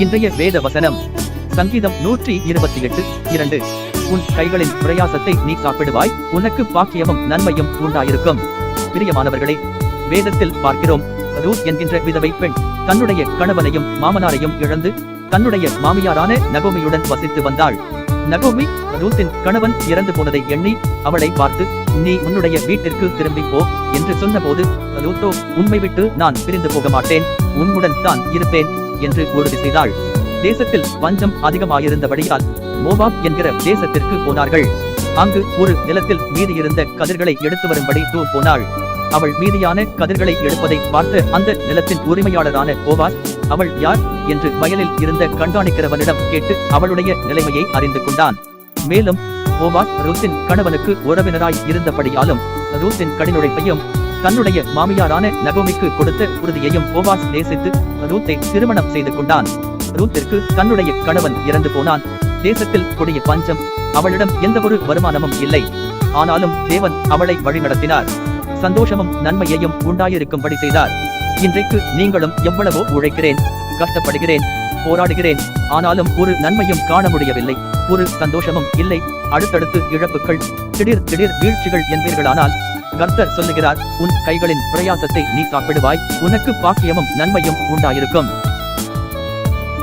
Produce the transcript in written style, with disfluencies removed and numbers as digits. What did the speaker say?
இன்றைய வேத வசனம் சங்கீதம் 128:2. உன் கைகளின் பிரயாசத்தை நீ சாப்பிடுவாய், உனக்கு பாக்கியமும் நன்மையும் உண்டாயிருக்கும். பிரியமானவர்களே, வேதத்தில் பார்க்கிறோம், ரூத் என்கின்ற விதவை பெண் தன்னுடைய கணவனையும் மாமனாரையும் இழந்து தன்னுடைய மாமியாரான நகோமியுடன் வசித்து வந்தாள். நகோமி ரூத்தின் கணவன் இறந்து போனதை எண்ணி அவளை பார்த்து, நீ உன்னுடைய வீட்டிற்கு திரும்பி போ என்று சொன்னபோது, ரூத்தோ, உம்மை விட்டு நான் பிரிந்து போக மாட்டேன், உன்னுடன் தான் இருப்பேன் என்று உறுதி செய்தாள். தேசத்தில் பஞ்சம் அதிகமாயிருந்தபடியால் மோவாப் என்கிற தேசத்திற்கு போனார்கள். அங்கு ஒரு நிலத்தில் மீதியிருந்த கதிர்களை எடுத்து வரும்படி ரூத் போனாள். அவள் மீதியான கதிர்களை எடுப்பதை பார்த்த அந்த நிலத்தின் உரிமையாளரான போவாஸ், அவள் யார் என்று வயலில் இருந்த கண்காணிக்கிறவனிடம் கேட்டு அவளுடைய நிலைமையை அறிந்து கொண்டான். மேலும் போவாஸ் ரூத்தின் கணவனுக்கு உறவினராய் இருந்தபடியாலும் ரூத்தின் கடினுழைப்பையும் தன்னுடைய மாமியாரான நகோமிக்கு கொடுத்த உறுதியையும் போவாஸ் நேசித்து ரூத்தை திருமணம் செய்து கொண்டான். ரூத்திற்கு தன்னுடைய கணவன் இறந்து போனான். தேசத்தில் கொடிய பஞ்சம், அவளிடம் எந்த ஒரு வருமானமும் இல்லை. ஆனாலும் தேவன் அவளை வழிநடத்தினார். சந்தோஷமும் நன்மையையும் உண்டாயிருக்கும்படி செய்தார். இன்றைக்கு நீங்களும் எவ்வளவோ உழைக்கிறேன், கஷ்டப்படுகிறேன், போராடுகிறேன், ஆனாலும் ஒரு நன்மையும் காண முடியவில்லை, ஒரு சந்தோஷமும் இல்லை, அடுத்தடுத்து இழப்புகள், திடீர் திடீர் வீழ்ச்சிகள் என்பீர்களானால் கர்த்தர் சொல்லுகிறார், உன் கைகளின் பிரயாசத்தை நீ சாப்பிடுவாய், உனக்கு பாக்கியமும் நன்மையும் உண்டாயிருக்கும்.